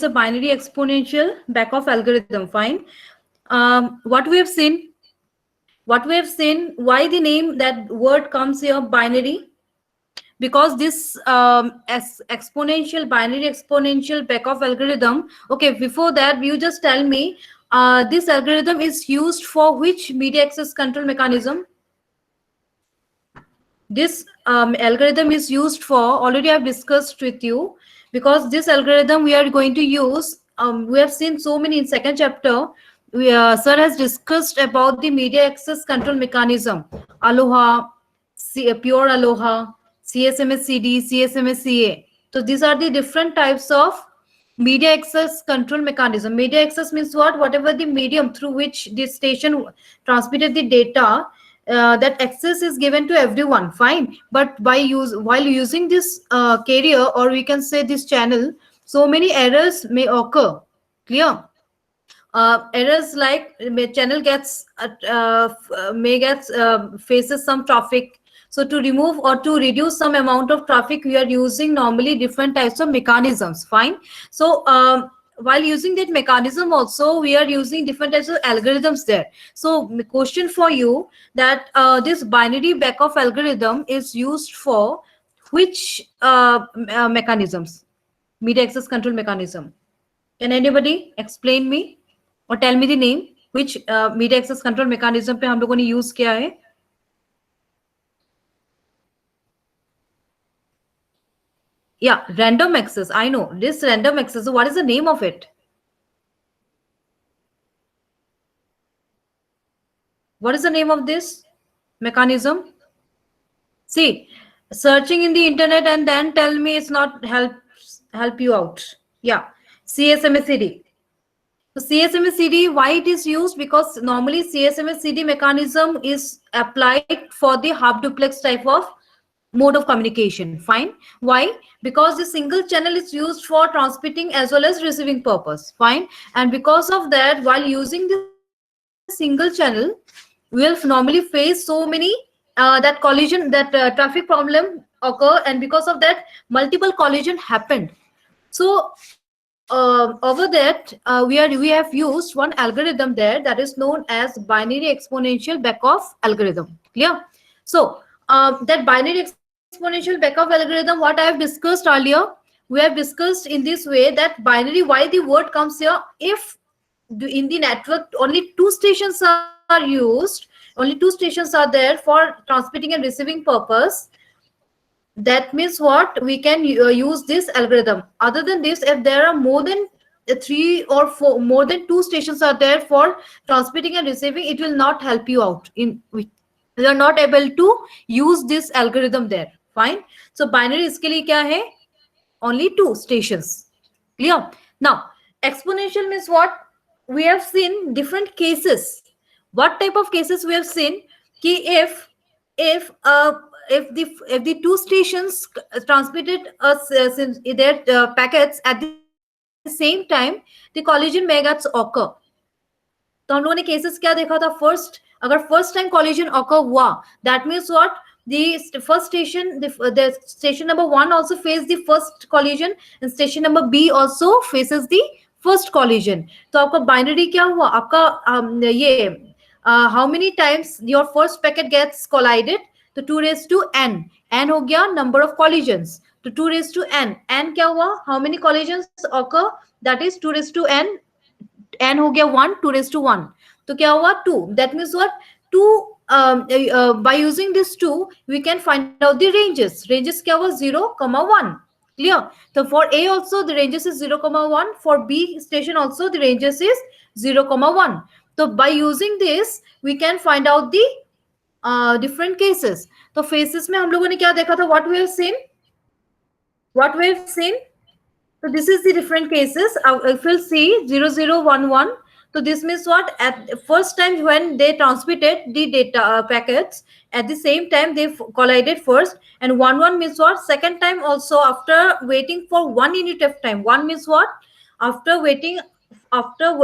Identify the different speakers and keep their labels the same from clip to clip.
Speaker 1: a binary exponential back-off algorithm. Fine. What we have seen, why the name that word comes here, binary, because this exponential binary exponential back-off algorithm. Okay, before that, you just tell me, this algorithm is used for which media access control mechanism? This algorithm is used for, already I've discussed with you, because this algorithm we are going to use, we have seen so many in second chapter. Sir has discussed about the media access control mechanism, aloha, pure aloha, csms cd, csms ca. So these are the different types of media access control mechanism. Media access means what? Whatever the medium through which this station transmitted the data, that access is given to everyone. Fine. But while using this carrier, or we can say this channel, so many errors may occur. Clear? Errors like channel gets faces some traffic. So to remove or to reduce some amount of traffic, we are using normally different types of mechanisms. Fine. So while using that mechanism also, we are using different types of algorithms there. So question for you, that this binary back-off algorithm is used for which mechanisms? Media access control mechanism. Can anybody explain me or tell me the name? Which media access control mechanism पे हम लोगों ने use किया है? Yeah, random access. I know this random access. So what is the name of it? What is the name of this mechanism? See, searching in the internet and then tell me it's not help you out. Yeah, CSMACD. So CSMACD, why it is used? Because normally CSMACD mechanism is applied for the half duplex type of mode of communication. Fine. Why? Because the single channel is used for transmitting as well as receiving purpose. Fine. And because of that, while using the single channel, we'll normally face so many that collision, that traffic problem occur, and because of that, multiple collision happened. So over that, we have used one algorithm there that is known as binary exponential back-off algorithm. Clear? So that binary exponential back-off algorithm, what I have discussed earlier, we have discussed in this way that binary, why the word comes here, if in the network only two stations are used, only two stations are there for transmitting and receiving purpose, that means what? We can use this algorithm. Other than this, if there are more than three or four, more than two stations are there for transmitting and receiving, it will not help you out. You are not able to use this algorithm there. Fine. So binary iske liye kya hai? Only two stations. Clear? Now, exponential means what? We have seen different cases. What type of cases we have seen? Ki if the two stations transmitted their packets at the same time, the collision may gets occur. तो हम लोगों ने cases क्या देखा था? First, अगर first time collision occur हुआ, that means what? The first station, the station number 1 also face the first collision, and station number B also faces the first collision. तो आपका binary क्या हुआ? आपका ये how many times your first packet gets collided? तो 2 raised to n. n हो गया number of collisions. तो 2 raised to n. n क्या हुआ? How many collisions occur? That is 2 raised to n. n हो गया 1, 2 raised to 1. तो क्या हुआ? 2. That means what? 2. By using this 2, we can find out the ranges. Ranges क्या हुआ? 0, 1. Clear? So for A also the ranges is 0, 1. For B station also the ranges is 0, 1. So by using this, we can find out the different cases. तो phases में हम लोगों ने क्या देखा था? What we have seen? What we have seen? So this is the different cases. If we'll see 0, 0, 1, 1. So this means what? At the first time when they transmitted the data packets, at the same time they collided first, and 1, 1 means what? Second time also, after waiting for 1 unit of time. 1 means what? After waiting, after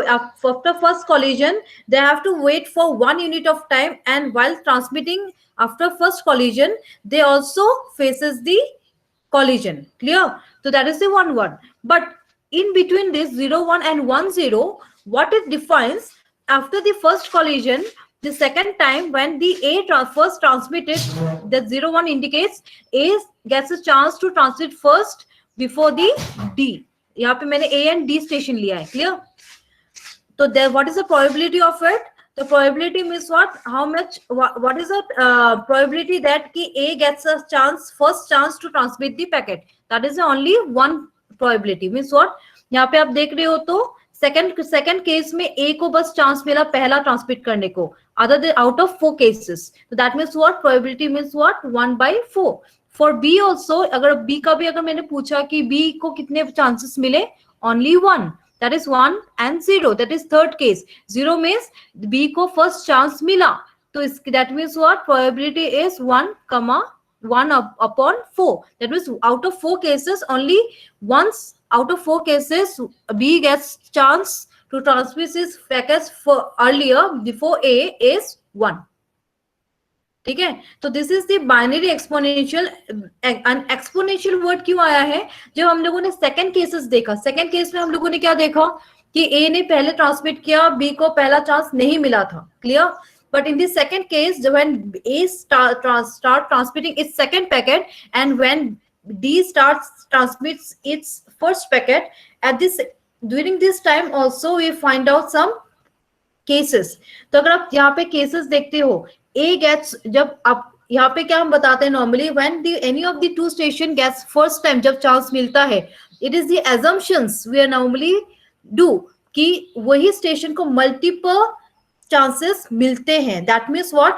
Speaker 1: first collision, they have to wait for 1 unit of time, and while transmitting after first collision, they also faces the collision. Clear? So that is the one. But in between this 0 1 and 1 0, what it defines, after the first collision, the second time when the first transmitted, the 0 1 indicates A gets a chance to transmit first before the D. यहाँ पे मैंने A and D station लिया है, clear? So there, what is the probability of it? The probability means what? How much? What is the probability that ki A gets a chance, first chance to transmit the packet? That is the only one probability. Means what? यहाँ पे आप देख रहे हो तो second case में A को बस chance मिला पहला transmit करने को, other than out of 4 cases. So that means what? Probability means what? 1/4. For B also, अगर B का भी अगर मैंने पूछा कि B को कितने chances मिले? Only 1. That is 1 and 0. That is third case. 0 means B को first chance मिला. So that means what? Probability is 1, 1 upon 4. That means out of 4 cases, only once out of 4 cases, B gets chance to transmit his packets for earlier before A is 1. ठीक है, तो this is the binary exponential. Exponential word क्यों आया है? जब हम लोगों ने सेकंड केसेस देखा, सेकंड केस में हम लोगों ने क्या देखा कि ए ने पहले ट्रांसमिट किया, बी को पहला चांस नहीं मिला था, clear? But in the second case, when A start transmitting its second packet and when D starts transmits its first packet, at this during this time also we find out some cases. तो अगर आप यहाँ पे cases देखते हो, A gets, जब आप यहाँ पे क्या हम बताते हैं normally, when the any of the two station gets first time जब चांस मिलता है, it is the assumptions we are normally do कि वही स्टेशन को multiple chances मिलते हैं. That means what?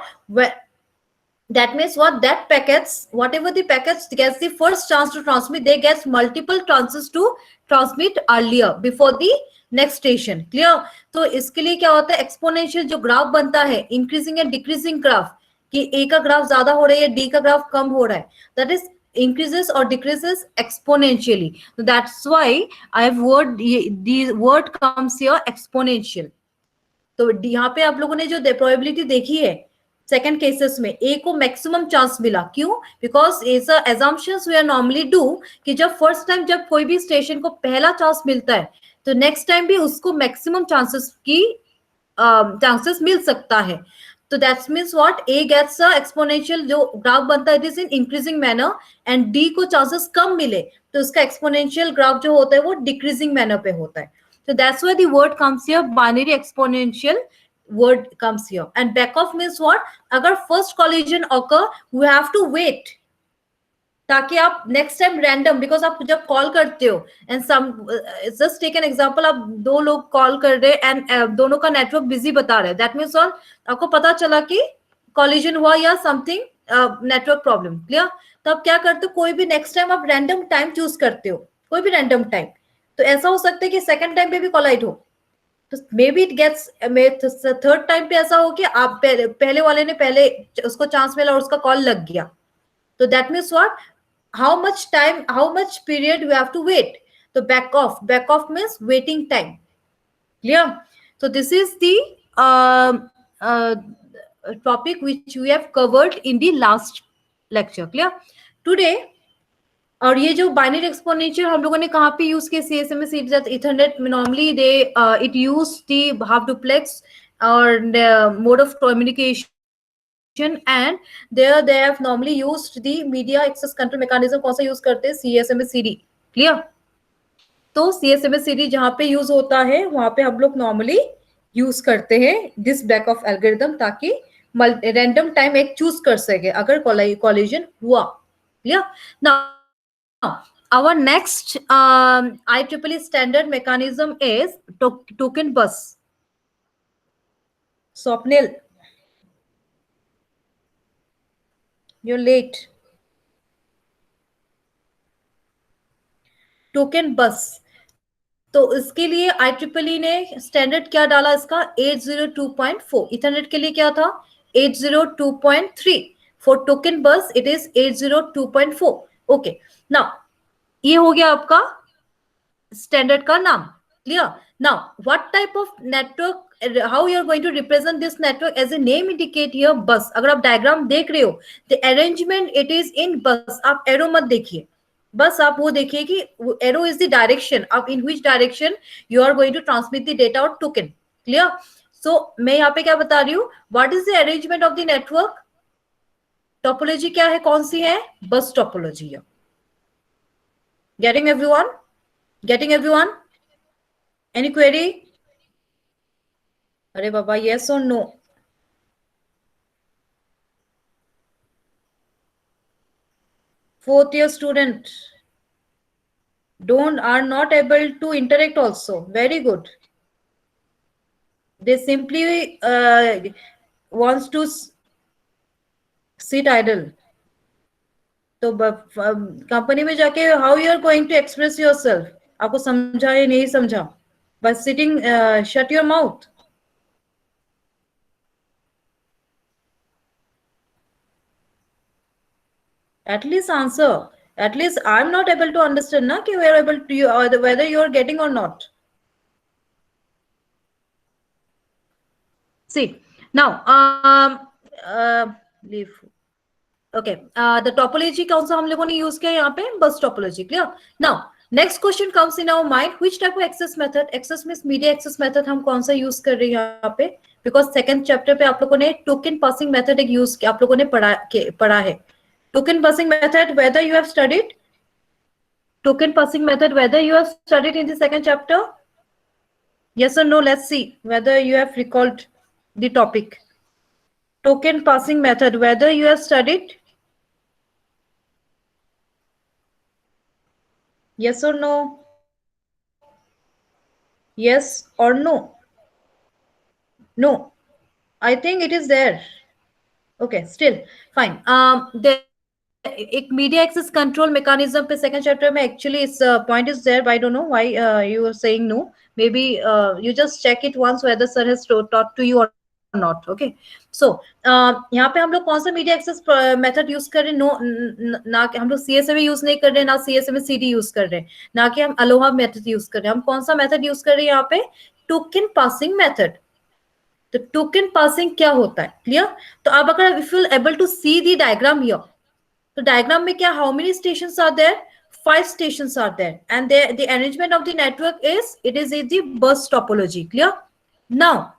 Speaker 1: That packets, whatever the packets gets the first chance to transmit, they get multiple chances to transmit earlier before the next station, clear? तो इसके लिए क्या होता है, एक्सपोनेंशियल जो ग्राफ बनता है, इंक्रीजिंग एंड डिक्रीजिंग ग्राफ, कि ए का ग्राफ ज्यादा हो रहा है, डी का ग्राफ कम हो रहा है, that is increases or decreases exponentially. So that's why I have the word comes here exponential. तो यहाँ पे आप लोगों ने जो प्रोबेबिलिटी देखी है सेकंड केसेस में, ए को मैक्सिमम चांस मिला, क्यों? Because is assumptions we are normally do कि जब फर्स्ट टाइम जब कोई भी स्टेशन को पहला चांस मिलता है, तो नेक्स्ट टाइम भी उसको मैक्सिमम चांसेस मिल सकता है. तो that's means what? A gets a exponential जो ग्राफ बनता है, it is in increasing manner, and D को चांसेस कम मिले तो उसका एक्सपोनेंशियल ग्राफ जो होता है वो डिक्रीजिंग मैनर पे होता है. So that's why the word comes here, binary exponential word comes here. And back off means what? अगर first collision occur, we have to wait ताकि आप नेक्स्ट टाइम रैंडम, बिकॉज आप जब कॉल करते हो and some just take an example, आप दो लोग कॉल कर रहे एंड दोनों का नेटवर्क बिजी बता रहे हैं, दैट मीन्स आपको पता चला कि कॉलिजन हुआ या समथिंग नेटवर्क प्रॉब्लम, क्लियर? तो आप क्या करते हो, कोई भी नेक्स्ट टाइम आप रैंडम टाइम चूज करते हो, कोई भी रैंडम टाइम. तो ऐसा हो सकता है कि सेकंड टाइम पे भी कॉलाइड हो, तो maybe it gets, third time पे ऐसा हो कि आप पहले वाले ने पहले उसको चांस मिला और उसका कॉल लग गया. तो that means what? How much time, how much period we have to wait? So back off means waiting time, clear? So this is the topic which we have covered in the last lecture, clear? Today, और ये जो binary exponential हम लोगों ने कहाँ पे use किया, CSMA series Ethernet में. Normally they it use the half duplex और mode of communication, and there they have normally used the media access control mechanism. कौन सा यूज करते हैं? CSMA CD, clear? तो CSMA CD जहां पे यूज होता है वहां पे हम लोग नॉर्मली यूज करते हैं दिस बैक ऑफ एल्गोरिथम, ताकि रैंडम टाइम एक चूज कर सके अगर कॉलिजन हुआ, clear? Now our next IEEE standard mechanism is token bus. Swapnil, you're late. Token बस, तो इसके लिए IEEE ने स्टैंडर्ड क्या डाला इसका? 802.4. इथरनेट के लिए क्या था? 802.3. फॉर टोकन बस इट इज 802.4. ओके, नाउ ये हो गया आपका स्टैंडर्ड का नाम, clear? Now what type of network, how you are going to represent this network? as a name indicate here, bus. अगर आप डायग्राम देख रहे हो, the arrangement it is in bus. आप एरो मत देखिए, बस आप वो देखिए कि एरो इज द डायरेक्शन, अब in which direction you are going to transmit the data और टोकन। क्लियर? सो मैं यहाँ पे क्या बता रही हूँ, what is the arrangement of the network? Topology क्या है, कौन सी है? बस टोपोलॉजी है। Getting everyone? Getting everyone? Any query? अरे बाबा, यस और no? Fourth year student don't are not able to interact also. Very good. They simply wants to sit idle. तो कंपनी में जाके how you are going to express yourself? आपको समझा या नहीं समझा? बस sitting, shut your mouth. At least answer. At least I'm not able to understand na कि we are able to whether you are getting or not. See now, leave. Okay, the topology कौन सा हम लोगों ने use किया यहाँ पे? बस topology. Clear? Now next question comes in our mind, which type of access method? Access means media access method हम कौन सा यूज कर रहे हैं यहाँ पे? बिकॉज सेकंड चैप्टर पे आप लोगों ने टोकन पासिंग मेथड एक यूज आप लोगों ने पढ़ा है। Token passing method, whether you have studied token passing method, whether you have studied in the second chapter? yes or no? Let's see whether you have recalled the topic. Token passing method, whether you have studied? Yes or no? Yes or no? No, I think it is there. Okay, still fine. एक media access control mechanism पे second chapter में actually इस point is there, I don't know why you are saying no, maybe you just check it once whether sir has taught to you or not. Okay, so यहाँ पे हम लोग कौन सा media access method use कर रहे हैं? No, ना कि हम लोग सीएसएम यूज नहीं कर रहे हैं, ना सीएसएम सीडी यूज कर रहे हैं, ना कि हम अलोहा मेथड यूज कर रहे हैं। हम कौन सा मेथड यूज कर रहे हैं यहाँ पे? Token passing method. तो टोकन पासिंग क्या होता है? क्लियर? तो अब अगर if you able to see the diagram here, तो डायग्राम में क्या, how many stations are there? 5 stations are there, and the arrangement of the network is, it is the bus topology. Clear? Now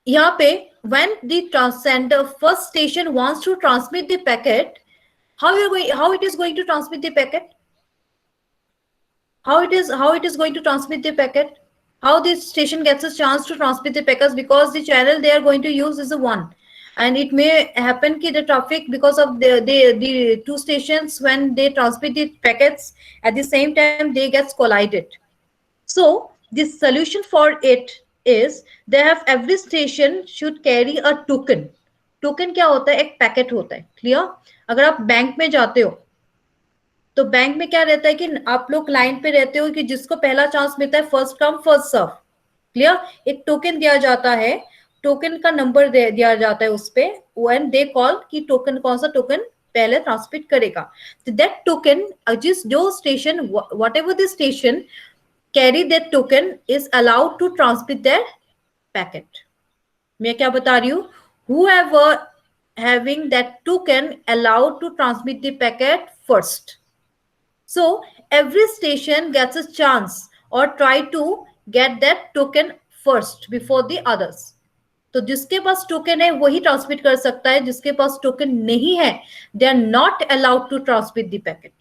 Speaker 1: यहाँ पे when the sender first station wants to transmit the packet, how it is going to transmit the packet? How it is going to transmit the packet? How this station gets a chance to transmit the packets? Because the channel they are going to use is the one, and it may happen that the traffic, because of the two stations, when they transmit the packets at the same time, they gets collided. So the solution for it is, they have every station should carry a token. Token क्या होता है? एक packet होता है। Clear? अगर आप bank में जाते हो तो बैंक में क्या रहता है कि आप लोग लाइन पे रहते हो कि जिसको पहला चांस मिलता है, first come first serve. Clear? एक टोकन दिया जाता है, टोकन का नंबर दिया जाता है उस पे, व्हेन दे कॉल कि टोकन कौन सा टोकन पहले ट्रांसमिट करेगा। तो दैट टोकन, जिस जो station, whatever the station carry that token is allowed to transmit that packet. मैं क्या बता रही हूँ? whoever having that token allowed to transmit the packet first. So every station gets a chance or try to get that token first before the others. तो जिसके पास token है वही transmit कर सकता है, जिसके पास टोकन नहीं है, they are not allowed to transmit the packet.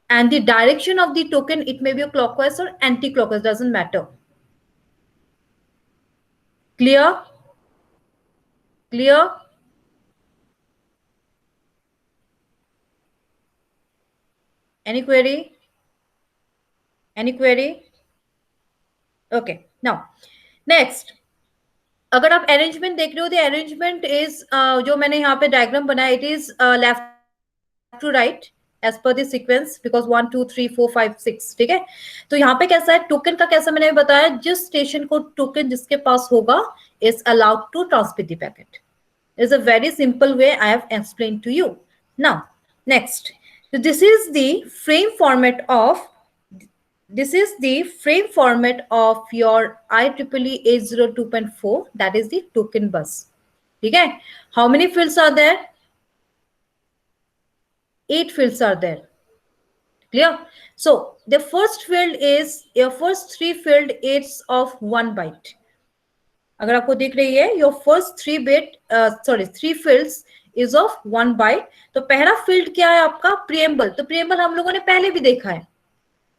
Speaker 1: And the direction of the token, it may be clockwise or anti-clockwise, doesn't matter. Clear? Clear? Any query? Any query? Okay, now next, अगर आप arrangement देख रहे हो, the arrangement is, जो मैंने यहाँ पे diagram बनाया, it is left to right as per the sequence, because 1 2 3 4 5 6। ठीक है? तो यहाँ पे कैसा है टोकन का, कैसा मैंने बताया, जिस स्टेशन को टोकन जिसके पास होगा is allowed to transmit the packet. It's a very simple way I have explained to you. Now, next, so this is the frame format of your IEEE 802.4, that is the token bus. ठीक है? How many fields are there? 8 fields are there. Clear? So the first field is your first three field is of 1 byte. अगर आपको दिख रही है your first three fields is of 1 byte. तो पहला field क्या है आपका? प्रीएम्बल. तो प्रीएम्बल हम लोगों ने पहले भी देखा है,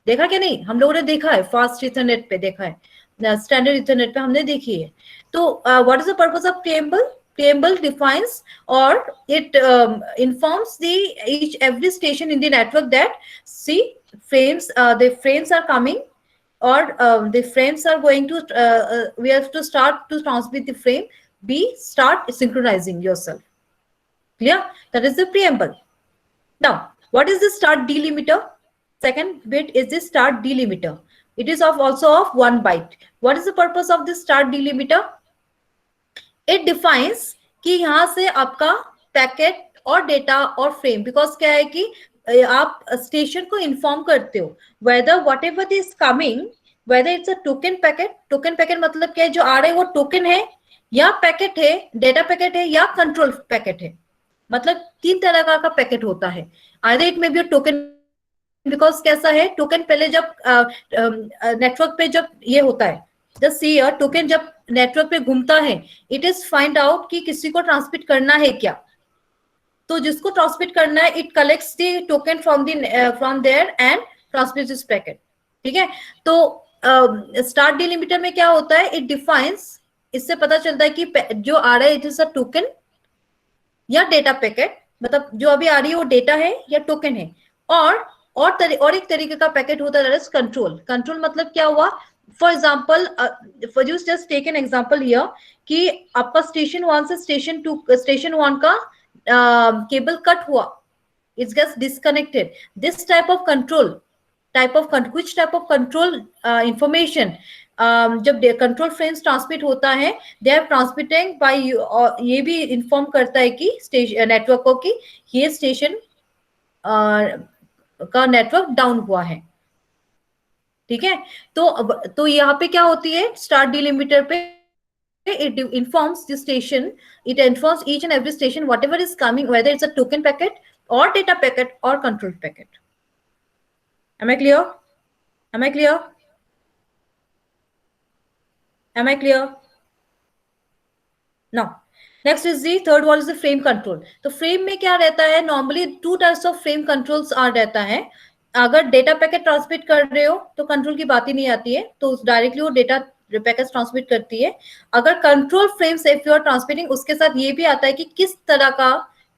Speaker 1: देखा क्या नहीं? हम लोगों ने देखा है, फास्ट इथरनेट पे देखा है, स्टैंडर्ड इथरनेट पे हमने देखी है. तो what is the purpose of preamble? Preamble defines or it informs each every station in the network that see frames, the frames are coming, or the frames are going to we have to start to transmit the frame. B, start synchronizing yourself. Clear? That is the preamble. Now what is the start delimiter? Second bit is the start delimiter. It is also of 1 byte. What is the purpose of this start delimiter? It defines कि यहां से आपका packet और data और frame, because क्या है कि आप स्टेशन को इन्फॉर्म करते हो whether whatever is coming, whether it's a token packet. Token packet मतलब क्या है? जो आ रहा है वो टोकन है या पैकेट है, डेटा पैकेट है या कंट्रोल पैकेट है. मतलब 3 तरह का पैकेट होता है. Either it may B token, because कैसा है, टोकन पहले जब नेटवर्क पे जब ये होता है, जस्ट सी टोकन जब नेटवर्क पे घूमता है, इट इज फाइंड आउट कि किसी को ट्रांसमिट करना है क्या. तो जिसको ट्रांसमिट करना है, it collects the token from there and transmits this packet. ठीक है? तो स्टार्ट डिलिमिटर में क्या होता है? इट डिफाइंस, इससे पता चलता है कि जो आ रहा है इट इज अ टोकन या डेटा पैकेट. मतलब जो अभी आ रही है वो डेटा है या टोकन है. और एक तरीके का पैकेट होता है कंट्रोल. कंट्रोल मतलब क्या हुआ? For example, for you just take an example here कि आपका स्टेशन 1 से स्टेशन 1 का केबल कट हुआ, it's gets disconnected. This type of control, which type of control information जब कंट्रोल फ्रेम्स ट्रांसमिट होता है, दे आर ट्रांसमिटिंग बाय, ये भी इन्फॉर्म करता है कि नेटवर्क को कि ये स्टेशन का नेटवर्क डाउन हुआ है. ठीक है? तो यहाँ पे क्या होती है? स्टार्ट डिलिमिटर पे it informs the station, it informs each and every station whatever is coming, whether it's a token packet or data packet or control packet. Am I clear? Am I clear? Am I clear? Now next is the third one is the frame control. तो frame में क्या रहता है? Normally 2 types of frame controls आ रहता है. अगर data packet transmit कर रहे हो तो कंट्रोल की बात ही नहीं आती है, तो डायरेक्टली वो डेटा पैकेट ट्रांसमिट करती है. अगर control frames if you are transmitting, उसके साथ ये भी आता है कि किस तरह का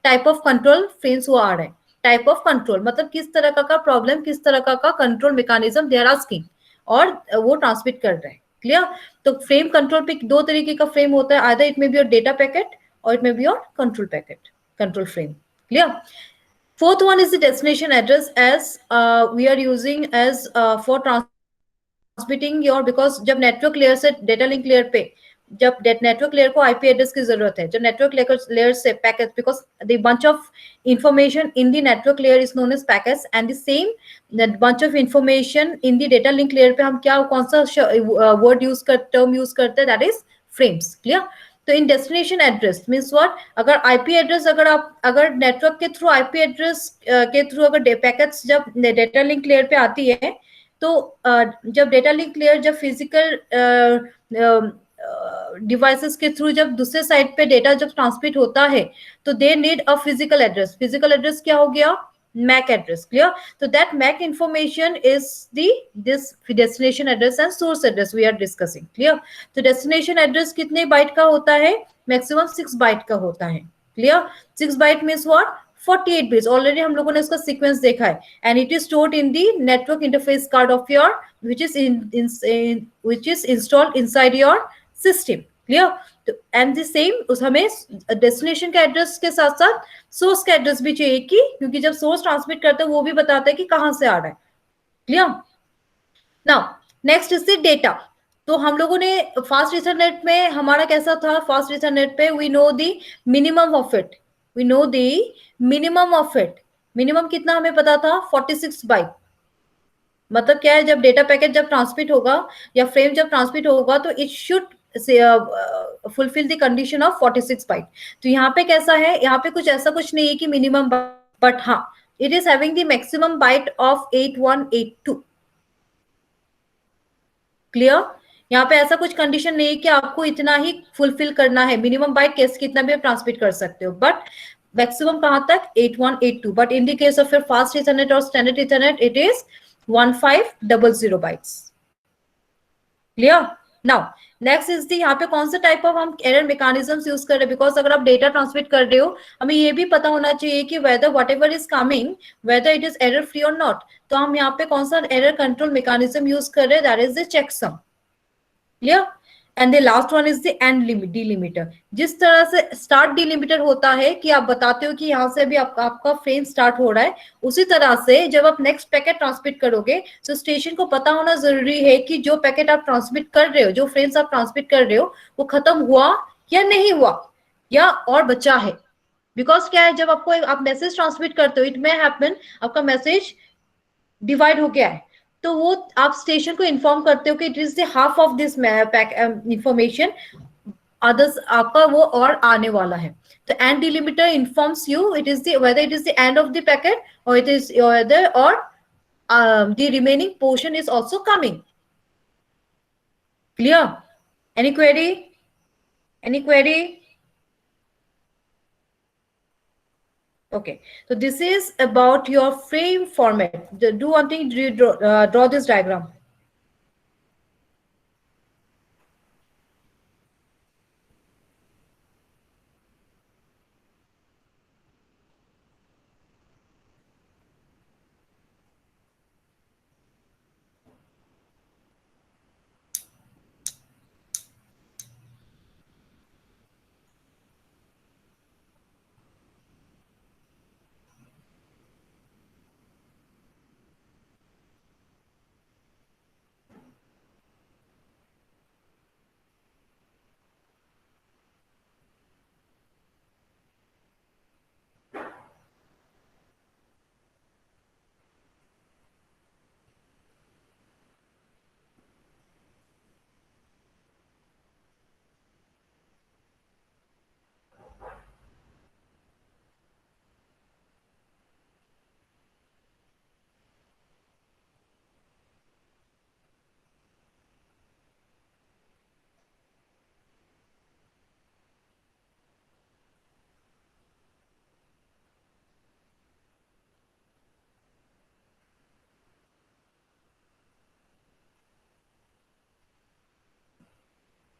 Speaker 1: टाइप ऑफ कंट्रोल फ्रेम्स वो आ रहा है. टाइप ऑफ कंट्रोल मतलब किस तरह का प्रॉब्लम, किस तरह का control mechanism they are asking, और वो ट्रांसमिट कर रहे हैं. क्लियर? तो फ्रेम कंट्रोल पे 2 तरीके का फ्रेम होता है, either it may be your data packet और it may be your control packet, control frame. Clear? Fourth one is the destination address, as we are using as for transmitting your, because जब network layer से data link layer पे, जब network layer को IP address की जरूरत है, जब network layer से packet, because the bunch of information in the network layer is known as packets, and the same bunch of information in the data link layer पे हम क्या, कौन सा वर्ड यूज करते, टर्म यूज करते हैं, that is frames. Clear? तो in destination address means what? अगर आईपी एड्रेस, अगर नेटवर्क के थ्रू आईपी एड्रेस के थ्रू अगर पैकेट्स जब डेटा लिंक लेयर पे आती है, तो जब डेटा लिंक लेयर जब फिजिकल डिवाइसेस के थ्रू जब दूसरे साइड पे डेटा जब ट्रांसमिट होता है, तो they need a physical address. Physical address क्या हो गया? MAC address. Clear? So that MAC information is this destination address and source address we are discussing. Clear? तो destination address कितने बाइट का होता है? मैक्सिमम 6 बाइट का होता है. Clear? 6 byte means what? 48 bits. Already हम लोगों ने इसका सीक्वेंस देखा है, and it is stored in the network interface card of your, which is installed inside your system. Clear? तो एंड द सेम उस हमें डेस्टिनेशन का एड्रेस के साथ साथ सोर्स का एड्रेस भी चाहिए, कि क्योंकि जब सोर्स ट्रांसमिट करते हैं वो भी बताता है कि कहां से आ रहा है. Clear? Now next is the data. तो हम लोगों ने फास्ट इथरनेट में हमारा कैसा था? फास्ट इथरनेट पे we know the minimum of it, we know the minimum of it. Minimum कितना हमें पता था? 46 बाइट. मतलब क्या है? जब डेटा पैकेट जब ट्रांसमिट होगा या फ्रेम जब ट्रांसमिट होगा, तो it should fulfil the condition of 46 byte. तो यहाँ पे कैसा है? यहाँ पे कुछ ऐसा कुछ नहीं है कि मिनिमम, बट हाँ It is having the maximum byte of 8182. Clear? यहाँ पे ऐसा कुछ कंडीशन नहीं है कि आपको इतना ही फुलफिल करना है, मिनिमम बाइट केस कितना भी आप ट्रांसमिट कर सकते हो, बट मैक्सिमम कहां तक 8182. But in the case of your fast Ethernet और standard Ethernet it is 1500 bytes. Clear? Now next is the, यहाँ पे कौन सा टाइप ऑफ हम एरर मैकेनिज्म्स यूज कर रहे हैं, बिकॉज अगर आप डेटा ट्रांसमिट कर रहे हो हमें ये भी पता होना चाहिए कि whether whatever is coming whether it is error free or not. तो हम यहाँ पे कौन सा एरर कंट्रोल मैकेनिज्म यूज कर रहे हैं, that is the checksum. Clear? And the last one is the end delimiter. जिस तरह से स्टार्ट डिलिमिटर होता है कि आप बताते हो कि यहाँ से भी आपका फ्रेम स्टार्ट हो रहा है, उसी तरह से जब आप नेक्स्ट पैकेट ट्रांसमिट करोगे तो स्टेशन को पता होना जरूरी है कि जो पैकेट आप ट्रांसमिट कर रहे हो, जो फ्रेम्स आप ट्रांसमिट कर रहे हो, वो खत्म हुआ या नहीं हुआ या और बचा है. बिकॉज क्या है, जब आपको आप मैसेज ट्रांसमिट करते हो, इट मे हैपन आपका मैसेज डिवाइड हो गया है, तो वो आप स्टेशन को इन्फॉर्म करते हो कि it is the half of this information, others आपका वो और आने वाला है. तो and delimiter informs you it is the weather it is the end of the packet और इट इज वेदर और the remaining portion is also coming. Clear? Any query? Any query? Okay, so this is about your frame format. Do one thing, draw this diagram.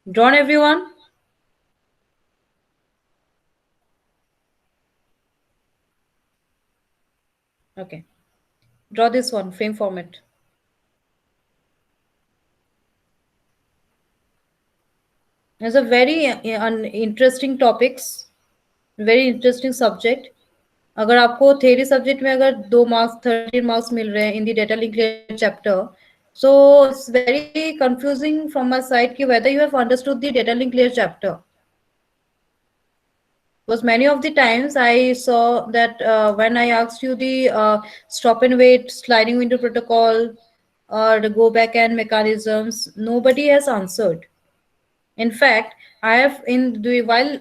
Speaker 1: Drawn, everyone? Okay. Draw this one, frame format. It's a very interesting topics, very interesting subject. अगर आपको theory subject में अगर 2 marks 13 marks मिल रहे हैं इन the data link chapter, so it's very confusing from my side कि whether you have understood the data link layer chapter. Because many of the times I saw that when I asked you the stop and wait sliding window protocol or the go back and mechanisms, nobody has answered. In fact, I have while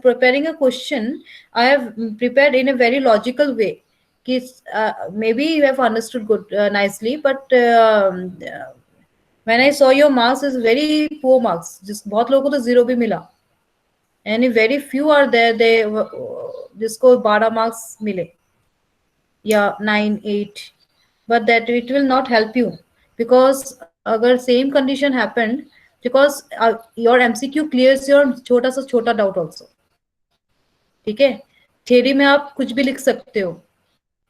Speaker 1: preparing a question, I have prepared in a very logical way. Maybe you have understood good nicely, but when I saw your marks is very poor marks. जिस बहुत लोगों को तो 0 भी मिला. And very few are there जिसको 12 marks मिले या 9, 8, but that it will not help you because अगर same condition happened, because your MCQ clears your छोटा सा छोटा doubt also. ठीक है, थ्योरी में आप कुछ भी लिख सकते हो,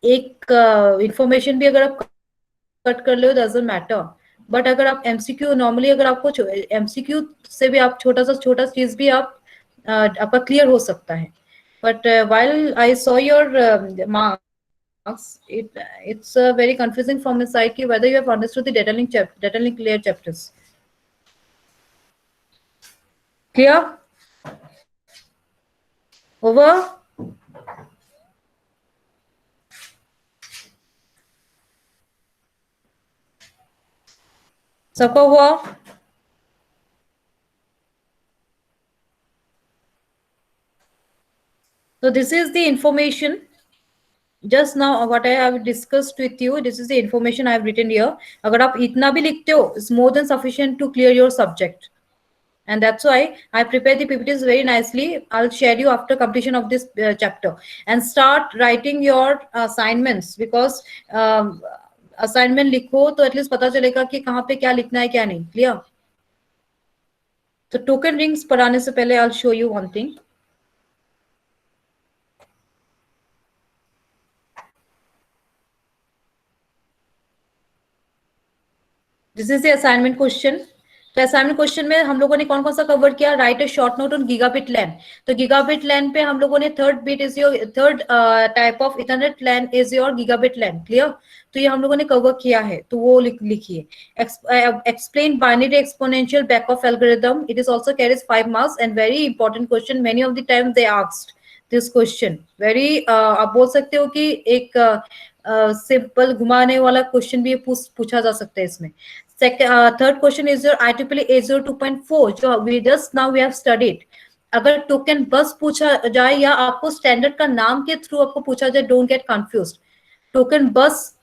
Speaker 1: एक इंफॉर्मेशन भी अगर आप कट कर लो डजंट मैटर, बट अगर आप एमसीक्यू नॉर्मली अगर आपको एमसीक्यू से भी आप छोटा सा छोटा चीज भी आप आपका क्लियर हो सकता है. But while I saw your marks, it's very confusing from my side ki whether you have understood the data link layer chapters. Clear? Over? सबका हुआ? So this is the information just now what I have discussed with you, this is the information I have written here. अगर आप इतना भी लिखते हो, it's more than sufficient to clear your subject. And that's why I prepare the PPTs very nicely. I'll share you after completion of this chapter, and start writing your assignments, because assignment लिखो तो at least पता चलेगा कि कहाँ पे क्या लिखना है क्या नहीं. Clear? So token rings पढ़ाने से पहले I'll show you one thing. This is the assignment question. तो असाइनमेंट क्वेश्चन में हम लोगों ने कौन कौन सा कवर किया? Write a short note on gigabit LAN. तो गीगाबिट लैन पे हम लोगों ने third type of Ethernet LAN is your gigabit LAN. Clear? तो ये हम लोगों ने कवर किया है, तो वो लिखिए. Explain binary exponential back of algorithm. It is also carries 5 marks and very important question. Many of the time they asked this question. Very आप बोल सकते हो कि एक सिंपल घुमाने वाला क्वेश्चन भी पूछा जा सकता है इसमें. Third question is your IEEE 802.4 जो we just now we have studied. अगर टोकन बस पूछा जाए या आपको स्टैंडर्ड का नाम के थ्रू आपको पूछा जाए, डोंट गेट कंफ्यूज्ड. टोकन बस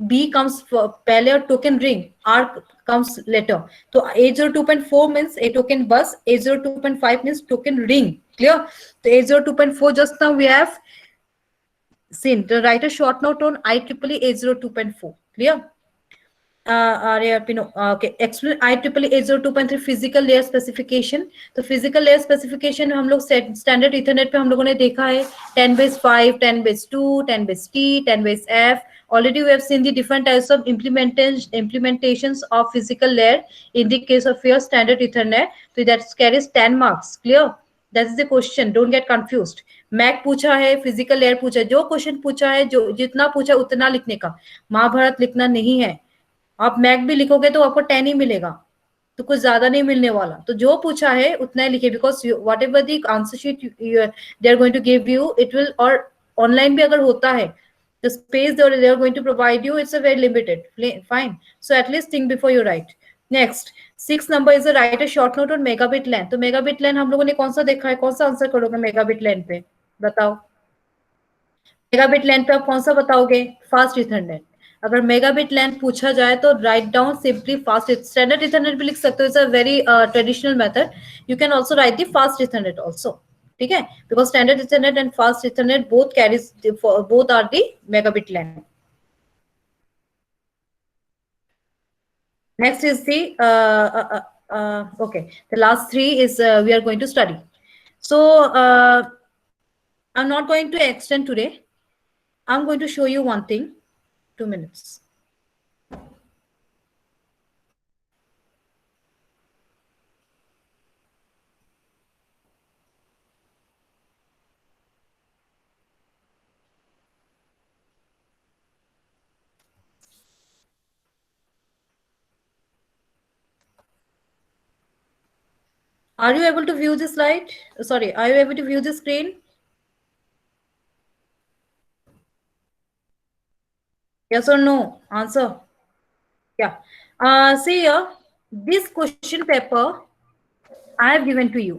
Speaker 1: B comes पहले और token ring R comes later. तो 802.4 means a token bus, 802.5 means token ring. Clear? तो 802.4 just now we have seen. To write a short note on IEEE 802.4. Clear? Okay. Explain IEEE 802.3 physical layer specification. तो physical layer specification में हम लोग standard Ethernet पे हम लोगों ने देखा है 10/5, 10/2, 10/T, 10/F. Already we have seen the different types of implementations of physical layer in the case of your standard Ethernet. So that carries 10 marks. Clear? That is the question. Don't get confused. MAC पूछा है, physical layer पूछा है. जो question पूछा है, जो जितना पूछा उतना लिखने का. महाभारत लिखना नहीं है. आप मैक भी लिखोगे तो आपको 10 ही मिलेगा, तो कुछ ज्यादा नहीं मिलने वाला. तो जो पूछा है उतना ही लिखिए, because whatever the answer sheet they are going to give you, it will, और ऑनलाइन भी अगर होता है, the space they are going to provide you, it's a very limited. Fine. So at least think before you write. Next, 6 number is a write a short note on megabit LAN. तो megabit LAN हम लोगों ने कौन सा देखा है? कौन सा आंसर करोगे megabit LAN पे? बताओ. megabit LAN पे आप कौन सा बताओगे? Fast ethernet. अगर मेगाबिट लैन पूछा जाए तो write down simply fast. Standard ethernet भी लिख सकते हो, it's a very traditional method. You can also write the fast ethernet also. ठीक है? Because standard ethernet and fast ethernet both carries, both are the megabit LAN. Next is the okay. The last three is we are going to study. So I'm not going to extend today. I'm going to show you one thing. 2 minutes. Are you able to view the slide? Sorry, are you able to view the screen? Yes or no? Answer. Yeah. See here, this question paper I have given to you.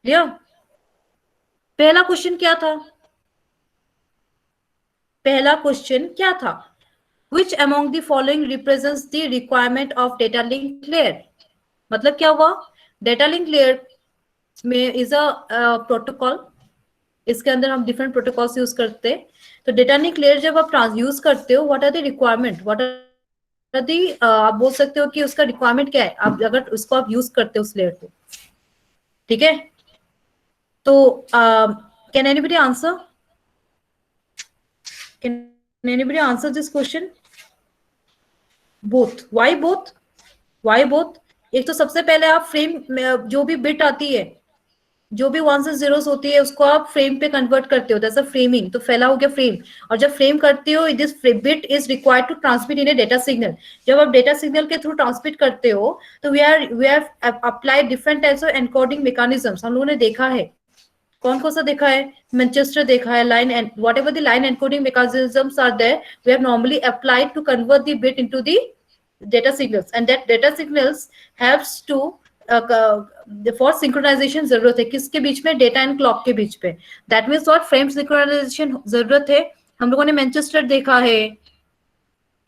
Speaker 1: Clear? पहला question क्या था? पहला question क्या था? Which among the following represents the requirement of data link layer? मतलब क्या हुआ? Data link layer में is a protocol. इसके अंदर हम डिफरेंट प्रोटोकॉल्स यूज करते हैं. तो डेटा लिंक लेयर जब आप यूज करते हो, what are the requirement, what are the, आप बोल सकते हो कि उसका रिक्वायरमेंट क्या है, आप अगर उसको आप यूज करते हो उस लेयर को. ठीक है? तो can anybody answer? Can anybody answer this question? Both. Why both? Why both? एक तो सबसे पहले आप फ्रेम में जो भी बिट आती है, जो भी वंस एंड जीरोस होती है, उसको आप फ्रेम पे कन्वर्ट करते हो. That's a framing. तो पहला हो गया फ्रेम. और जब फ्रेम करते हो, this bit is required to transmit in a data signal. जब आप डेटा सिग्नल के थ्रू ट्रांसमिट करते हो, तो we have applied different types of encoding mechanisms. हम लोगों ने देखा है. कौन कौन सा देखा है? मैनचेस्टर देखा है. Line and whatever the line encoding mechanisms are there, we have normally applied to convert the bit into the data signals, and that data signals helps to for synchronization जरूरत है, किसके बीच में? Data and clock के बीच पे। That means what? Frame synchronization जरूरत है। हम लोगों ने मैनचेस्टर देखा है,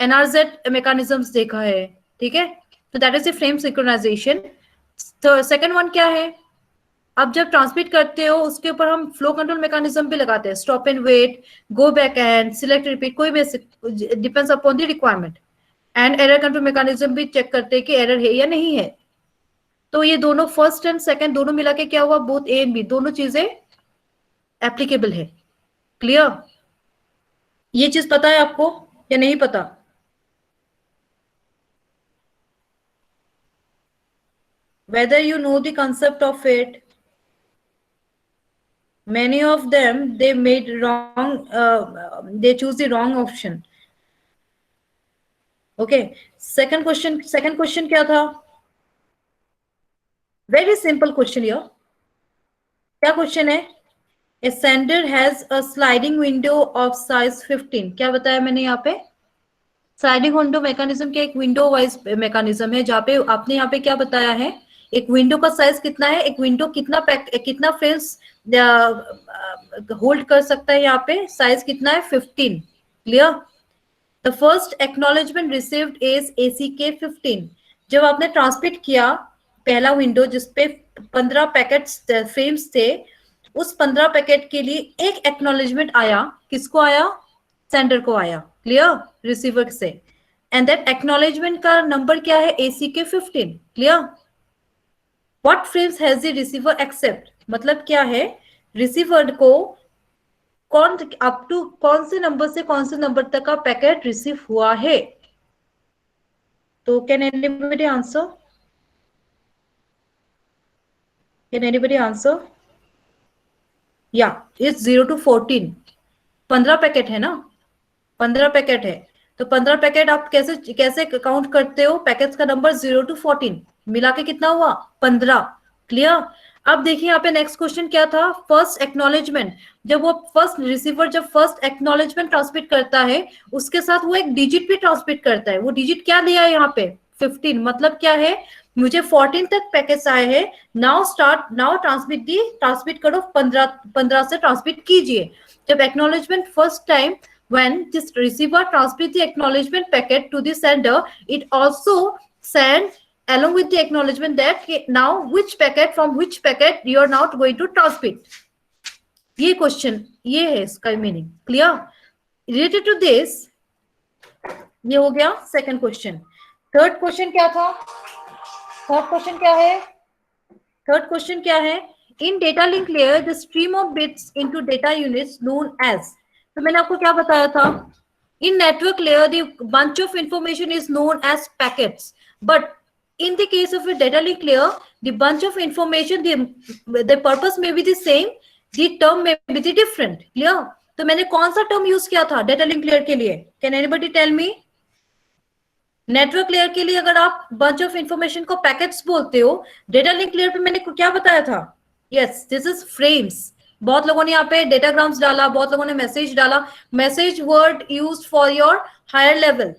Speaker 1: एनआरजेड मैकेनिज्म्स देखा है, ठीक है। तो that is the frame synchronization. तो सेकंड वन क्या है? अब जब ट्रांसमिट करते हो उसके ऊपर हम फ्लो कंट्रोल मैकेनिज्म भी लगाते हैं, stop and wait, go back and select repeat, कोई भी depends upon the requirement. And error control mechanism भी चेक करते हैं कि एरर है या नहीं है। तो ये दोनों फर्स्ट एंड सेकंड दोनों मिला के क्या हुआ? बोथ ए एंड बी दोनों चीजें एप्लीकेबल है। क्लियर? ये चीज पता है आपको या नहीं पता? Whether you know the concept of it, many of them they made wrong, they choose the wrong option. Okay, second question क्या था? Very simple question here. क्या क्वेश्चन है? A sender has a sliding window of size 15. क्या बताया मैंने यहाँ पे? Sliding window mechanism के एक विंडो वाइज मैकेनिज्म है, जहाँ पे आपने यहाँ पे क्या बताया है? एक विंडो का साइज कितना है? एक विंडो कितना फ्रेम्स होल्ड कर सकता है? यहाँ पे साइज कितना है? 15। Clear? The first acknowledgement received is ACK 15। जब आपने ट्रांसमिट किया पहला विंडो जिसपे 15 पैकेट्स फ्रेम्स थे, उस 15 पैकेट के लिए एक एक्नॉलेजमेंट आया। किसको आया? सेंडर को आया। क्लियर? रिसीवर से। एंड दैट एक्नॉलेजमेंट का नंबर क्या है? ACK 15। Clear? What frames has the receiver accept? मतलब क्या है? रिसीवर को कौन अप टू कौन से नंबर से कौन से नंबर तक का पैकेट रिसीव हुआ है? तो can anybody answer? Can anybody answer? या इट्स 0 to 14। 15 पैकेट है ना? 15 पैकेट है। तो 15 पैकेट आप कैसे कैसे काउंट करते हो? पैकेट्स का नंबर 0 to 14 मिला के कितना हुआ? 15। क्लियर? अब देखिए यहाँ पे नेक्स्ट क्वेश्चन क्या था? First acknowledgement. जब वो फर्स्ट रिसीवर जब फर्स्ट एक्नॉलेजमेंट ट्रांसमिट करता है, उसके साथ वो एक डिजिट भी ट्रांसमिट करता है। वो डिजिट क्या दिया है यहाँ पे? 15। मतलब क्या है? मुझे 14 तक पैकेट्स आए हैं, नाउ ट्रांसमिट करो 15 से ट्रांसमिट कीजिए। जब acknowledgement first time when this receiver transmits the acknowledgement packet to the sender, it also sends along with the acknowledgement that now which packet from which packet you are now going to transmit. ये question ये है इसका meaning. Clear? Related to this ये हो गया second question. Third question क्या था? Third question क्या है? थर्ड क्वेश्चन क्या है? In data link layer the stream of bits into data units known as. तो मैंने आपको क्या बताया था? In network layer the bunch of information is known as packets, but in the case of a data link layer the bunch of information the purpose may be the same, the term may be the different. clear? तो मैंने कौन सा term use किया था data link layer के लिए? Can anybody tell me? Network layer के लिए अगर आप bunch of information को पैकेट्स बोलते हो, डेटा लिंक लेयर पे मैंने क्या बताया था? Yes, this is frames. बहुत लोगों ने यहाँ पे डेटाग्राम्स डाला, बहुत लोगों ने मैसेज डाला। Message word use for your higher level,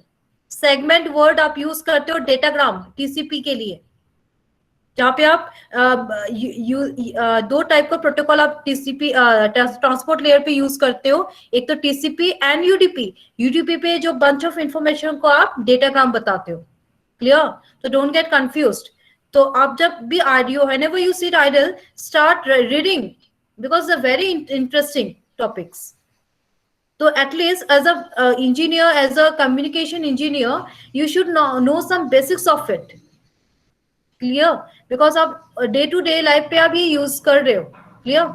Speaker 1: segment word आप यूज करते हो डेटाग्राम TCP के लिए, जहाँ पे आप दो टाइप का प्रोटोकॉल आप TCP ट्रांसपोर्ट लेयर पे यूज करते हो। एक तो TCP एंड UDP। UDP पे जो बंच ऑफ इंफॉर्मेशन को आप डेटाग्राम बताते हो। क्लियर? तो डोंट गेट कंफ्यूज्ड। तो आप जब भी audio whenever you sit idle start reading because they're very interesting topics. So at least as a engineer, as a communication engineer, you should know some basics of it. Clear? Because आप day to day life पे आप ये use कर रहे हो। Clear?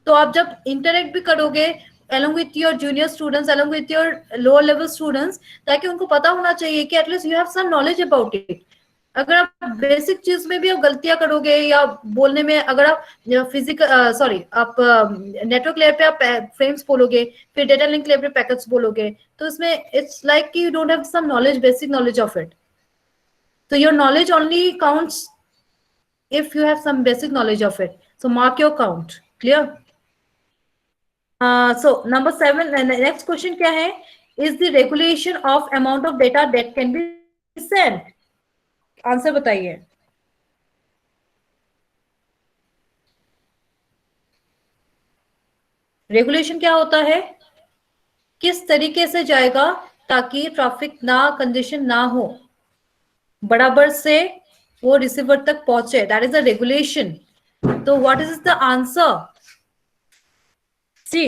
Speaker 1: तो आप जब इंटरेक्ट भी करोगे along with your junior students, along with your lower level students, ताकि उनको पता होना चाहिए कि at least you have some knowledge about it. अगर आप बेसिक चीज में भी आप गलतियां करोगे या बोलने में, अगर आप फिजिकल आप नेटवर्क लेयर पे आप फ्रेम्स बोलोगे, फिर डेटा लिंक लेयर पे पैकेट्स बोलोगे, तो इसमें इट्स लाइक कि you don't have some knowledge, basic knowledge of it. So your knowledge only counts if you have some basic knowledge of it. So mark your count. Clear? So number 7, and the next question क्या है? Is the regulation of amount of data that can be sent? Answer बताइए। Regulation क्या होता है, किस तरीके से जाएगा ताकि ट्रैफिक ना कंजेशन ना हो, बराबर से वो रिसीवर तक पहुंचे, दैट इज द रेगुलेशन. तो what is the answer? See,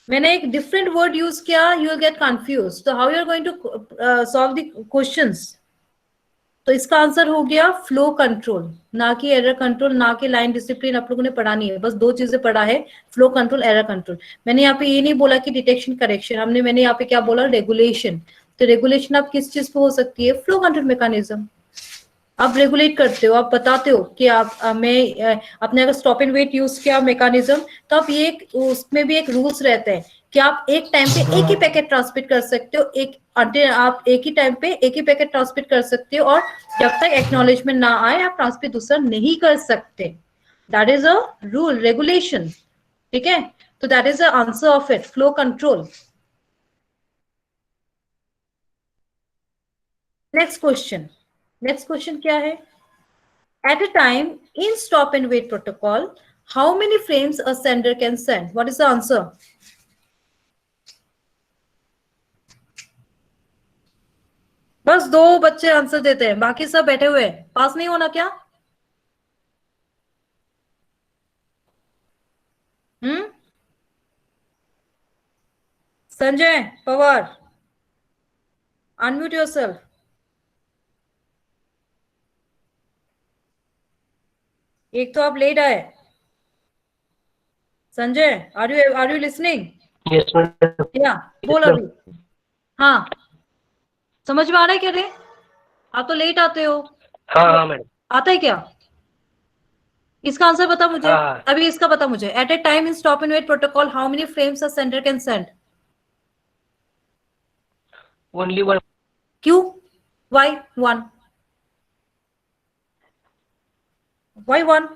Speaker 1: मैंने एक डिफरेंट वर्ड यूज किया, यू विल गेट कंफ्यूज. तो how you are going to solve the questions? तो इसका आंसर हो गया फ्लो कंट्रोल, ना कि एरर कंट्रोल, ना कि लाइन डिसिप्लिन. आप लोगों ने पढ़ा नहीं है, बस दो चीजें पढ़ा है, फ्लो कंट्रोल, एरर कंट्रोल. मैंने यहाँ पे ये नहीं बोला कि डिटेक्शन करेक्शन, मैंने यहाँ पे क्या बोला, रेगुलेशन. तो रेगुलेशन आप किस चीज पे हो सकती है, फ्लो कंट्रोल मैकेनिज्म. आप रेगुलेट करते हो, आप बताते हो कि आप आपने अगर स्टॉप एंड वेट यूज किया मैकेनिज्म, तो आप ये उसमें भी एक रूल्स रहते हैं कि आप एक टाइम पे एक ही पैकेट ट्रांसमिट कर सकते हो, आप एक ही टाइम पे एक ही पैकेट ट्रांसमिट कर सकते हो, और जब तक एक्नॉलेजमेंट ना आए आप ट्रांसमिट दूसरा नहीं कर सकते. That is a rule, regulation. ठीक है, तो that is the answer of it, flow control. Next question, next question क्या है? At a time in stop and wait protocol, how many frames a sender can send? What is the answer? बस दो बच्चे answer देते हैं, बाकी सब बैठे हुए हैं. पास नहीं होना क्या? हम्म, संजय पवार, अनम्यूट योरसेल्फ. एक तो आप लेट आए. Sanjay, are you listening?
Speaker 2: Yes madam.
Speaker 1: या बोल अभी. हाँ, समझ में आ रहा है क्या रे? आप तो लेट आते हो.
Speaker 2: हाँ हाँ मैडम.
Speaker 1: आता है क्या? इसका आंसर बता मुझे.
Speaker 2: हाँ.
Speaker 1: अभी इसका बता मुझे. At a time in stop and wait protocol, how many frames a sender can send?
Speaker 2: Only one.
Speaker 1: क्यों? Why one? Why one?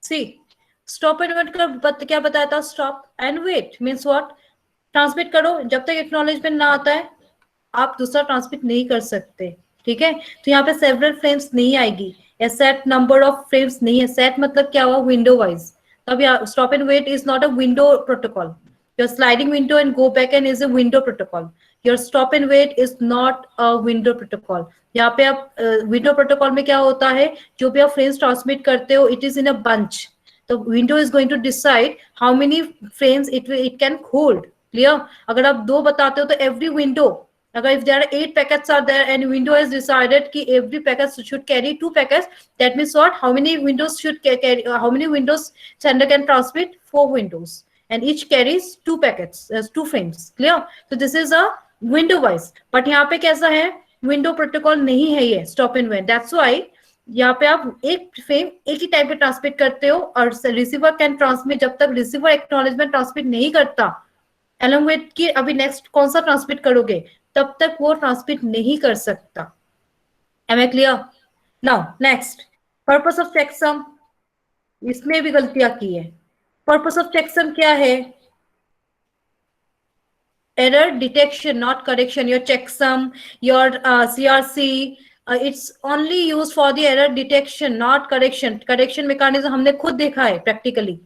Speaker 1: See, stop and wait का क्या बताया था? Stop and wait means what? Transmit करो, जब तक acknowledgement ना आता है आप दूसरा ट्रांसमिट नहीं कर सकते. ठीक है, तो यहाँ पे सेवरल फ्रेम्स नहीं आएगी, या सेट नंबर ऑफ फ्रेम्स नहीं है. सेट मतलब क्या हुआ, विंडो वाइज. तब stop and wait is not a window protocol. Your sliding window and go back and is a window protocol. Your stop and wait is not a window protocol. यहाँ पे आप window protocol में क्या होता है, जो भी आप फ्रेम्स ट्रांसमिट करते हो it is in a bunch. तो window is going to decide how many frames it can hold. Clear? अगर आप दो बताते हो तो एवरी विंडो, अगर if there are 8 packets are there and window has decided कि every packet should carry 2 packets, that means what, how many windows should carry, how many windows sender can transmit? 4 windows, and each carries 2 packets as 2 frames. Clear? So this is a window wise. but यहाँ पे कैसा है, window protocol नहीं है ये stop and wait. That's why यहाँ पे आप एक फ्रेम एक ही टाइम पे ट्रांसमिट करते हो, और रिसीवर कैन ट्रांसमिट जब तक रिसीवर एक्नॉलेजमेंट ट्रांसमिट नहीं करता, along with कि अभी नेक्स्ट कौन सा ट्रांसमिट करोगे, तब तक वो ट्रांसमिट नहीं कर सकता. Am I clear? Now next, purpose of checksum. इसमें भी गलतियां की है. पर्पस ऑफ चेकसम क्या है? error detection, not correction. Your checksum, your CRC, it's only used for the error detection, not correction. Correction mechanism हमने खुद देखा है practically.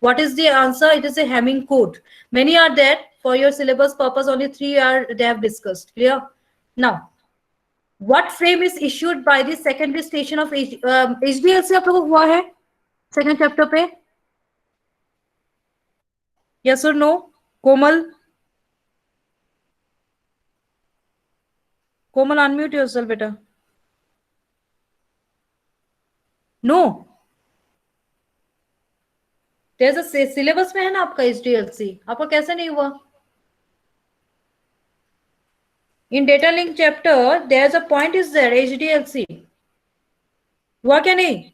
Speaker 1: What is the answer? It is a Hamming code. Many are there. For your syllabus purpose, only 3 are they have discussed. Clear? Now, what frame is issued by the secondary station of HDLC? आप लोगों को हुआ है second chapter पे? Yes or no? Komal? Komal, unmute yourself, beta. No. जैसे syllabus में है ना आपका HDLC, आपका कैसे नहीं हुआ? In data link chapter there is a point is there HDLC. हुआ क्या नहीं?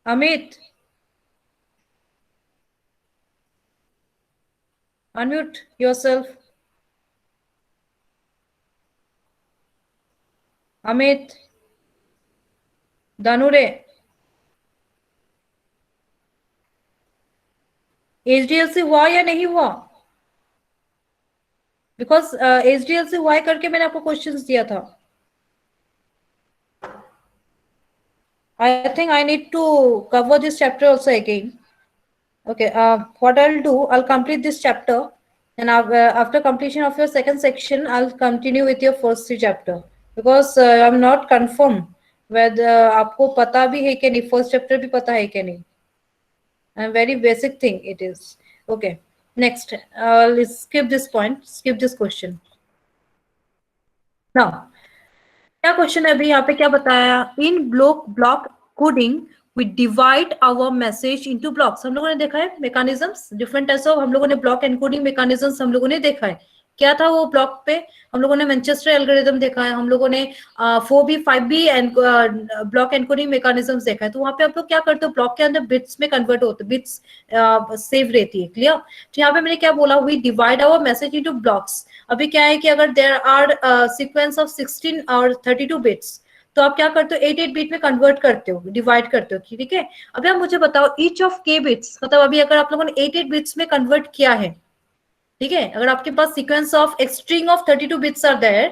Speaker 1: Amit, unmute yourself. Amit, Danure, HDLC हुआ या नहीं हुआ? बिकॉज HDLC हुआ करके मैंने आपको क्वेश्चंस दिया था. I think I need to cover this chapter also again. Okay, what I'll do, I'll complete this chapter, and after completion of your second section, I'll continue with your first three chapter, because I'm not confirmed whether आपको पता भी है कि नहीं, first chapter भी पता है कि नहीं. And very basic thing it is. Okay, next, let's skip this point, skip this question. Now, क्या क्वेश्चन है अभी यहाँ पे क्या बताया, in block coding we divide our message into blocks. हम लोगों ने देखा है मैकेनिज्म्स, डिफरेंट टाइप्स ऑफ, हम लोगों ने ब्लॉक एनकोडिंग मैकेनिज्म्स हम लोगों ने देखा है. क्या था वो ब्लॉक पे, हम लोगों ने मैनचेस्टर एल्गोरिथम देखा है, हम लोगों ने 4B 5B block encoding mechanisms देखा है. तो वहां पे आप लोग क्या करते हो, ब्लॉक के अंदर बिट्स में कन्वर्ट होते, बिट्स सेव रहती है. क्लियर. तो यहाँ पे मैंने क्या बोला, we divide our message into blocks. अभी क्या है कि अगर देयर आर सीक्वेंस ऑफ 16 और 32 बिट्स, तो आप क्या करते हो, 8 बिट में कन्वर्ट करते हो, डिवाइड करते हो. ठीक है. अभी आप मुझे बताओ, ईच ऑफ के बिट्स, मतलब अभी अगर आप लोगों ने 8 बिट्स में कन्वर्ट किया है, ठीक है, अगर आपके पास sequence of string of 32 bits are there,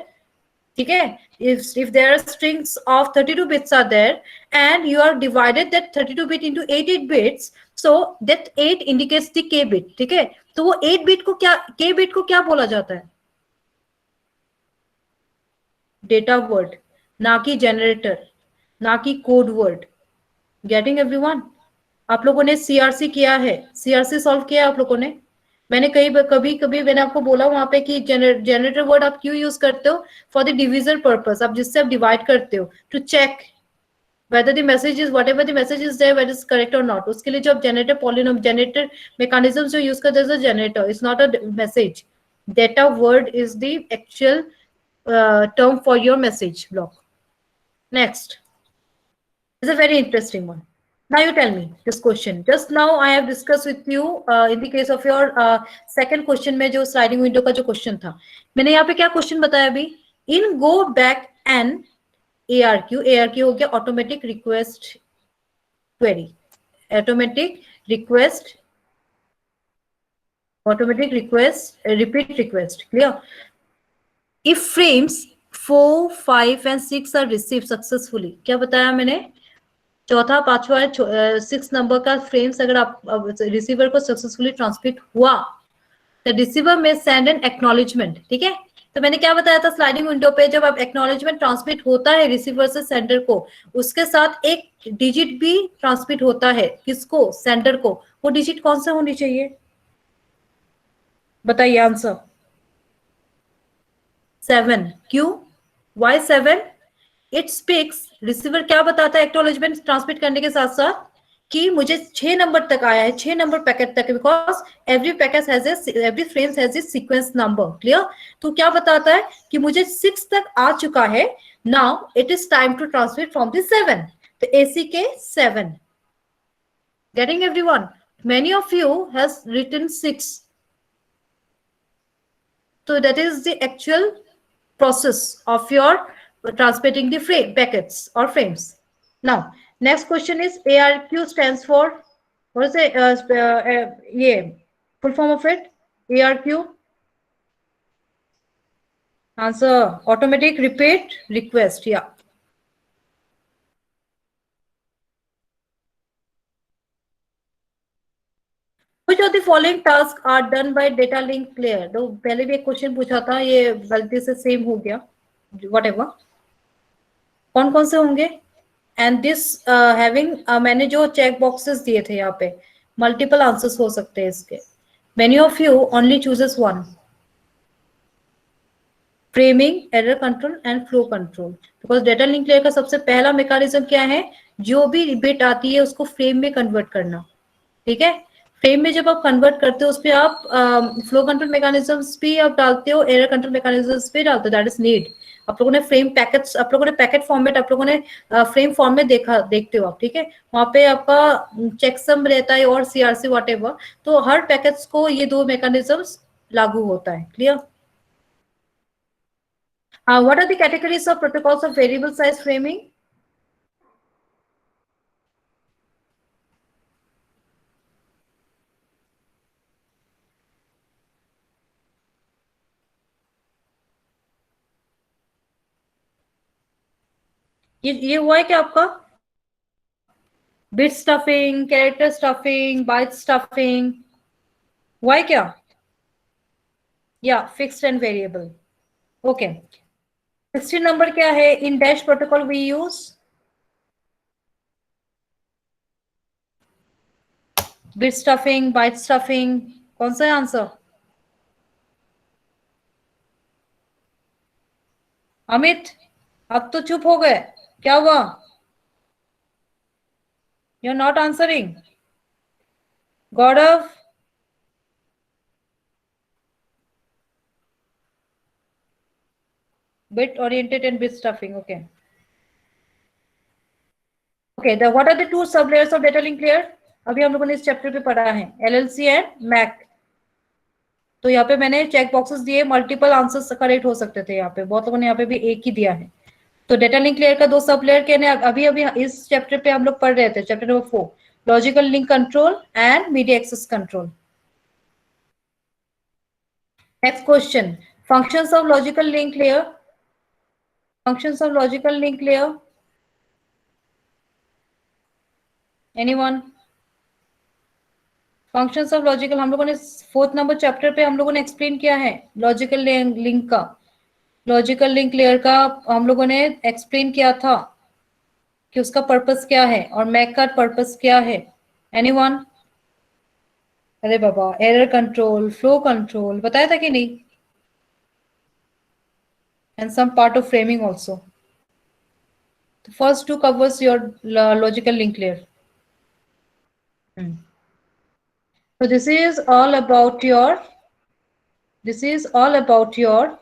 Speaker 1: ठीक है, if there are strings of 32 bits are there and you are divided that 32 bit into 8 bits, so that 8 indicates the k bit. ठीक है. तो वो 8 बिट को क्या, k बिट को क्या बोला जाता है, डेटा वर्ड, ना कि जनरेटर, ना कि कोड वर्ड. Getting everyone. आप लोगों ने सीआरसी किया है, सीआरसी सॉल्व किया है आप लोगों ने. मैंने कभी कभी मैंने आपको बोला वहां पे कि जनरेटर वर्ड आप क्यों यूज करते हो, फॉर द डिविजन पर्पस, आप जिससे आप डिवाइड करते हो, to check whether the message is, whatever the message is there, whether it's correct or not. उसके लिए जो आप जनरेटर पॉलिनोम, जनरेटर मैकेनिज्म जो यूज करते हैं, generator is not a message. Data word is the actual term for your message block. Next is a very interesting one. Now you tell me this question. Just now I have discussed with you in the case of your second question में जो sliding window का जो question था, मैंने यहाँ पे क्या question बताया अभी, in go back and ARQ हो गया automatic request query, automatic request repeat request. Clear. If frames 4 5 and 6 are receive successfully, क्या बताया मैंने, चौथा पांचवा 6 नंबर का फ्रेम्स अगर आप रिसीवर को सक्सेसफुली ट्रांसमिट हुआ, तो रिसीवर में सेंड एन एक्नॉलेजमेंट. ठीक है. तो मैंने क्या बताया था स्लाइडिंग विंडो पे, जब आप एक्नॉलेजमेंट ट्रांसमिट होता है रिसीवर से सेंडर को, उसके साथ एक डिजिट भी ट्रांसमिट होता है, किसको, सेंडर को. वो डिजिट कौन सा होनी चाहिए, बताइए आंसर. 7. क्यों, वाई 7? इट स्पीक्स, रिसीवर क्या बताता है एक्नॉलेजमेंट ट्रांसमिट करने के साथ साथ, कि मुझे 6 नंबर तक आया है, 6 नंबर पैकेट तक, because every packet has every frame has a sequence number. Clear. तो क्या बताता है कि मुझे 6 तक आ चुका है, now it is time to transmit from the 7. तो एसी के 7. Getting everyone. Many of you has written 6. So that is the actual process of your transmitting the frame packets or frames. Now next question is ARQ stands for, what is the full form of it, ARQ? Answer, automatic repeat request. Yeah. Which of the following tasks are done by data link layer? तो पहले भी एक question पूछा था, ये गलती से same हो गया, whatever. कौन कौन से होंगे, एंड दिस हैविंग, मैंने जो चेक बॉक्सेस दिए थे यहाँ पे, मल्टीपल आंसर्स हो सकते हैं इसके. Many of you only chooses one. Framing, error control and flow control. Because data link layer का सबसे पहला मैकेनिज्म क्या है, जो भी बिट आती है उसको फ्रेम में कन्वर्ट करना. ठीक है. फ्रेम में जब आप कन्वर्ट करते हो, उस पर आप फ्लो कंट्रोल मैकेनिज्म्स भी आप डालते हो, एरर कंट्रोल मैकेनिज्म्स भी डालते हो. That is need. आप लोगों ने फ्रेम पैकेट्स, आप लोगों ने पैकेट फॉर्मेट, आप लोगों ने फ्रेम फॉर्म में देखते हो आप. ठीक है. वहां पे आपका चेकसम रहता है और सीआरसी वॉटेवर. तो हर पैकेट्स को ये दो मैकेनिज्म्स लागू होता है. Clear. What are the categories of protocols of variable size framing? ये हुआ है क्या आपका? Bit stuffing, character stuffing, byte stuffing. Why क्या? Yeah, fixed and variable. Okay. 16 number क्या है? In dash protocol we use bit stuffing, byte stuffing. कौन सा है आंसर? अमित, अब तो चुप हो गए, क्या हुआ? You're not answering. Gaurav, bit oriented and bit stuffing. Okay. Okay. What are the two sublayers of data link layer? अभी हम लोगों ने इस चैप्टर पे पढ़ा है, LLC एंड मैक. तो यहाँ पे मैंने चेक बॉक्सेस दिए, मल्टीपल आंसर्स करेक्ट हो सकते थे. यहाँ पे बहुत लोगों ने यहाँ पे भी एक ही दिया है. तो डेटा लिंक लेयर का दो सब लेयर के अभी अभी इस चैप्टर पे हम लोग पढ़ रहे थे, chapter number 4, logical link control and media access control. Next question, functions of logical link layer. Functions of logical link layer, anyone? Functions of logical हम लोगों ने 4th नंबर चैप्टर पे हम लोगों ने एक्सप्लेन किया है. लॉजिकल लिंक का, लॉजिकल लिंक लेयर का हम लोगों ने एक्सप्लेन किया था कि उसका पर्पस क्या है और मैक का पर्पस क्या है. एनीवन? अरे बाबा, एरर कंट्रोल, फ्लो कंट्रोल बताया था कि नहीं? And some part of framing also. The first two covers your logical link layer. So this is all about your. This is all about your.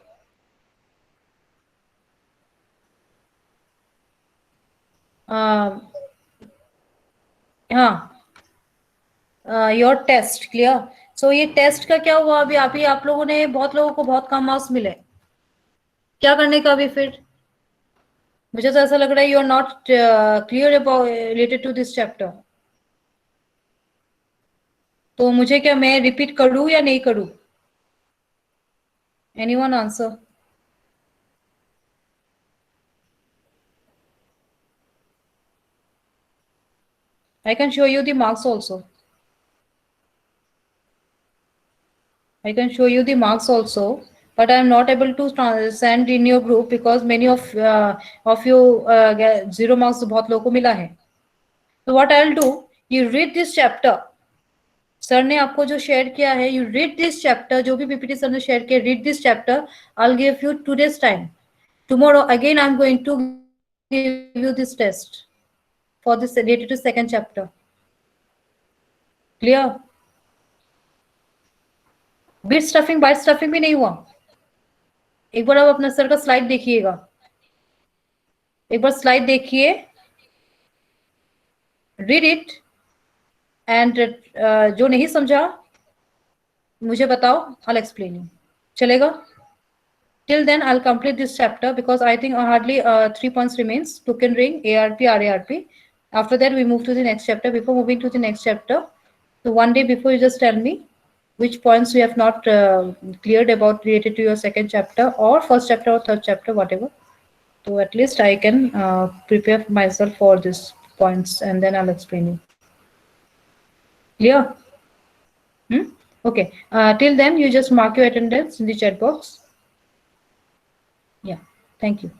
Speaker 1: Your test. Clear? So ये test का क्या हुआ? अभी आप लोगों ने, बहुत लोगों को बहुत कम मार्क्स मिले. क्या करने का अभी फिर? मुझे तो ऐसा लग रहा है you are not clear about related to this chapter. तो मुझे क्या, मैं रिपीट करूं या नहीं करूं? Anyone answer? I can show you the marks also. I can show you the marks also, but I am not able to send in your group because many of you get 0 marks. बहुत लोगों को मिला है. So what I'll do, you read this chapter. Sir ने आपको जो share किया है, you read this chapter. जो भी PPT सर ने शेयर किया, read this chapter. I'll give you 2 days time. Tomorrow again I'm going to give you this test for this related to second chapter. Clear? Bit stuffing byte stuffing भी नहीं हुआ. एक बार आप अपना sir का slide देखिएगा, एक बार स्लाइड देखिए, रीड इट एंड जो नहीं समझा मुझे बताओ, आई विल एक्सप्लेन यू. चलेगा? Till then I'll complete this chapter because I think hardly 3 points remains. Token ring, ARP, RARP. After that we move to the next chapter. Before moving to the next chapter, so one day before you just tell me which points you have not cleared about related to your second chapter or first chapter or third chapter, whatever. So at least I can prepare myself for these points and then I'll explain you. Clear? Okay. Till then you just mark your attendance in the chat box. Yeah. Thank you.